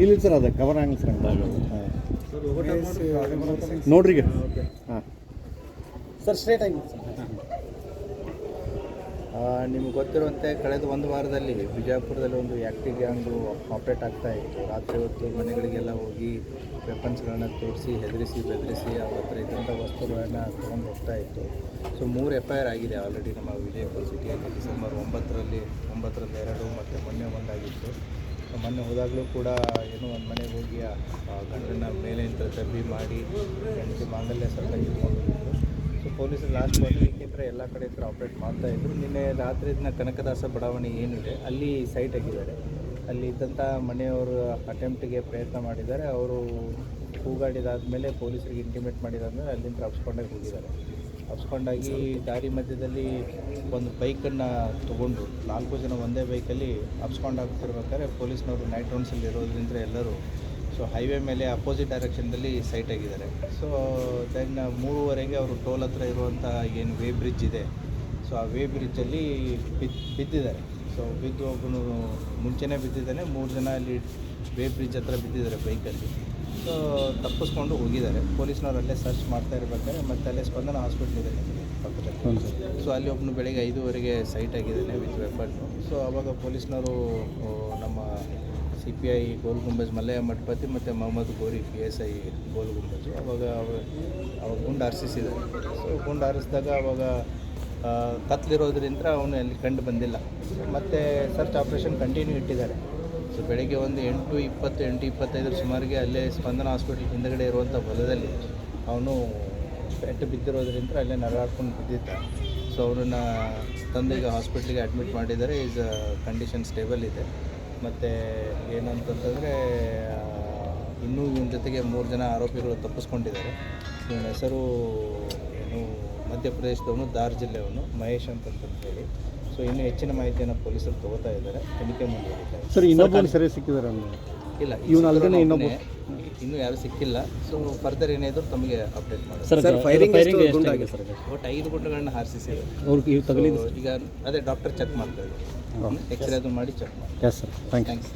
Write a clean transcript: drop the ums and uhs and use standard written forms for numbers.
ಇಲ್ಲಿ ಸರ್ ಅದ ಕವರ್ ಆಗಲಿ ಸರ್ ನೋಡ್ರಿ ಈಗ ಹಾಂ ಸರ್ ಸ್ಟ್ರೇಟ್ ಆಗಿ ನಿಮಗೆ ಗೊತ್ತಿರುವಂತೆ ಕಳೆದ ಒಂದು ವಾರದಲ್ಲಿ ಬಿಜಾಪುರದಲ್ಲಿ ಒಂದು ಆ್ಯಕ್ಟಿವ್ ಗ್ಯಾಂಗು ಆಪ್ರೇಟ್ ಆಗ್ತಾ ಇತ್ತು. ರಾತ್ರಿ ಹೊತ್ತು ಮನೆಗಳಿಗೆಲ್ಲ ಹೋಗಿ ವೆಪನ್ಸ್ಗಳನ್ನ ತೋರಿಸಿ ಹೆದರಿಸಿ ಬೆದರಿಸಿ ಅವ್ರ ಹತ್ರ ಇದ್ದಂಥ ವಸ್ತುಗಳನ್ನು ತೊಗೊಂಡು ಹೋಗ್ತಾ ಇತ್ತು. ಸೊ 3 FIR ಆಗಿದೆ ಆಲ್ರೆಡಿ ನಮ್ಮ ವಿಜಯಪುರ ಸಿಟಿಯಲ್ಲಿ. ಡಿಸೆಂಬರ್ 9ರಲ್ಲಿ 2 ಮತ್ತು ಮೊನ್ನೆ ಒಂದಾಗಿತ್ತು. ಸೊ ಮೊನ್ನೆ ಹೋದಾಗಲೂ ಕೂಡ ಏನೋ ಒಂದು ಮನೆಗೆ ಹೋಗಿ ಗಂಡನ ಮೇಲೆ ಅಂತ ತಬ್ಬಿ ಮಾಡಿ ಹೆಂಡತಿ ಮಾಂಗಲ್ಯ ಸ್ವಲ್ಪ ಇಟ್ಕೊಂಡು ಸೊ ಪೊಲೀಸರು ಲಾಸ್ಟ್ 1 ವೀಕಿಂದ ಎಲ್ಲ ಕಡೆ ಹತ್ರ ಆಪ್ರೇಟ್ ಮಾಡ್ತಾಯಿದ್ರು. ನಿನ್ನೆ ರಾತ್ರಿ ಇದನ್ನ ಕನಕದಾಸ ಬಡಾವಣೆ ಏನಿದೆ ಅಲ್ಲಿ ಸೈಟ್ ಆಗಿದ್ದಾರೆ. ಅಲ್ಲಿ ಇದ್ದಂಥ ಮನೆಯವರು ಅಟೆಂಪ್ಟಿಗೆ ಪ್ರಯತ್ನ ಮಾಡಿದ್ದಾರೆ. ಅವರು ಕೂಗಾಡಿದಾದಮೇಲೆ ಪೊಲೀಸರಿಗೆ ಇಂಟಿಮೇಟ್ ಮಾಡಿದಾದ್ಮೇಲೆ ಅಲ್ಲಿಂದ ಅಪ್ಸ್ಕೊಂಡಾಗಿ ಹೋಗಿದ್ದಾರೆ. ಅಪ್ಸ್ಕೊಂಡಾಗಿ ದಾರಿ ಮಧ್ಯದಲ್ಲಿ ಒಂದು ಬೈಕನ್ನು ತೊಗೊಂಡು 4 ಜನ ಒಂದೇ ಬೈಕಲ್ಲಿ ಅಪ್ಸ್ಕೊಂಡಾಗ್ತಿರ್ಬೇಕಾದ್ರೆ ಪೊಲೀಸ್ನವರು ನೈಟ್ ರೌಂಡ್ಸಲ್ಲಿ ಇರೋದ್ರಿಂದ ಎಲ್ಲರೂ ಸೊ ಹೈವೇ ಮೇಲೆ ಅಪೋಸಿಟ್ ಡೈರೆಕ್ಷನ್ದಲ್ಲಿ ಸೈಟ್ ಆಗಿದ್ದಾರೆ. ಸೊ ದೆನ್ 3:15ಗೆ ಅವರು ಟೋಲ್ ಹತ್ರ ಇರುವಂಥ ಏನು ವೇ ಬ್ರಿಡ್ಜ್ ಇದೆ ಸೊ ಆ ವೇ ಬ್ರಿಡ್ಜಲ್ಲಿ ಬಿದ್ದಿದ್ದಾರೆ. ಸೊ ಬಿದ್ದು ಒಬ್ಬನು ಮುಂಚೆನೇ ಬಿದ್ದಿದ್ದಾನೆ. 3 ಜನ ಅಲ್ಲಿ ವೇ ಬ್ರಿಡ್ಜ್ ಹತ್ರ ಬಿದ್ದಿದ್ದಾರೆ ಬೈಕಲ್ಲಿ. ಸೊ ತಪ್ಪಿಸ್ಕೊಂಡು ಹೋಗಿದ್ದಾರೆ. ಪೊಲೀಸ್ನವ್ರು ಅಲ್ಲೇ ಸರ್ಚ್ ಮಾಡ್ತಾ ಇರಬೇಕಾದ್ರೆ ಮತ್ತೆ ಅಲ್ಲೇ ಸ್ಪಂದನ ಹಾಸ್ಪಿಟ್ಲ್ ಇದೆ ಪಕ್ಕದಲ್ಲಿ. ಸೊ ಅಲ್ಲಿ ಒಬ್ಬನು ಬೆಳಗ್ಗೆ 5:15ಗೆ ಸೈಟ್ ಆಗಿದ್ದಾನೆ ವಿತ್ ವೆಪನ್ನು. ಸೊ ಆವಾಗ ಪೊಲೀಸ್ನವರು ನಮ್ಮ CPI ಗೋಲ್ ಗುಂಬಜ್ ಮಲ್ಲಯ್ಯ ಮಠಪತಿ ಮತ್ತು ಮೊಹಮ್ಮದ್ ಗೋರಿ PSI ಗೋಲ್ ಗುಂಬಜು ಅವಾಗ ಗುಂಡು ಹಾರಿಸಿದ್ದಾರೆ. ಸೊ ಗುಂಡು ಹಾರಿಸಿದಾಗ ಅವಾಗ ಕತ್ಲಿರೋದ್ರಿಂದ ಅವನು ಅಲ್ಲಿ ಕಂಡು ಬಂದಿಲ್ಲ. ಮತ್ತು ಸರ್ಚ್ ಆಪ್ರೇಷನ್ ಕಂಟಿನ್ಯೂ ಇಟ್ಟಿದ್ದಾರೆ. ಸೊ ಬೆಳಗ್ಗೆ ಒಂದು 8:20 8:25 ಸುಮಾರಿಗೆ ಅಲ್ಲೇ ಸ್ಪಂದನ ಹಾಸ್ಪಿಟ್ಲ್ ಹಿಂದುಗಡೆ ಇರುವಂಥ ಹೊಲದಲ್ಲಿ ಅವನು ಪೆಟ್ಟು ಬಿದ್ದಿರೋದ್ರಿಂದ ಅಲ್ಲೇ ನರಳಾಡ್ಕೊಂಡು ಬಿದ್ದಿದ್ದ. ಸೊ ಅವನನ್ನು ತಂದೆಗೆ ಹಾಸ್ಪಿಟ್ಲಿಗೆ ಅಡ್ಮಿಟ್ ಮಾಡಿದ್ದಾರೆ. ಈಸ್ ಕಂಡೀಷನ್ ಸ್ಟೇಬಲ್ ಇದೆ. ಮತ್ತು ಏನಂತಂತಂದರೆ ಇನ್ನೂ ಇವನ ಜೊತೆಗೆ 3 ಜನ ಆರೋಪಿಗಳು ತಪ್ಪಿಸ್ಕೊಂಡಿದ್ದಾರೆ. ಇವನ ಹೆಸರು ಏನು ಮಧ್ಯಪ್ರದೇಶದವನು, ಧಾರ್ ಜಿಲ್ಲೆಯವನು, ಮಹೇಶ್ ಅಂತಂತೇಳಿ. ಸೊ ಇನ್ನೂ ಹೆಚ್ಚಿನ ಮಾಹಿತಿಯನ್ನು ಪೊಲೀಸರು ತಗೋತಾ ಇದ್ದಾರೆ. ತನಿಖೆ ಮುಂದುವರಿತಾ ಇದೆ. ಸರ್ ಇನ್ನೊಬ್ಬರು ಸರಿ ಸಿಕ್ಕಿದ್ದಾರೆ ಇಲ್ಲ, ಇನ್ನೂ ಯಾರು ಸಿಕ್ಕಿಲ್ಲ. ಸೊ ಫರ್ದರ್ ಏನಾದರೂ ತಮಗೆ ಅಪ್ಡೇಟ್ ಮಾಡಿ. ಒಟ್ಟು 5 ಗುಂಡುಗಳನ್ನ ಹಾರಿಸಿದ್ದಾರೆ. ಈಗ ಅದೇ ಡಾಕ್ಟರ್ ಚೆಕ್ ಮಾಡ್ತಾರೆ. ಎಕ್ಸ್ರೇ ಅದು ಮಾಡಿ ಚೆಕ್ ಮಾಡಿ. Yes sir thanks.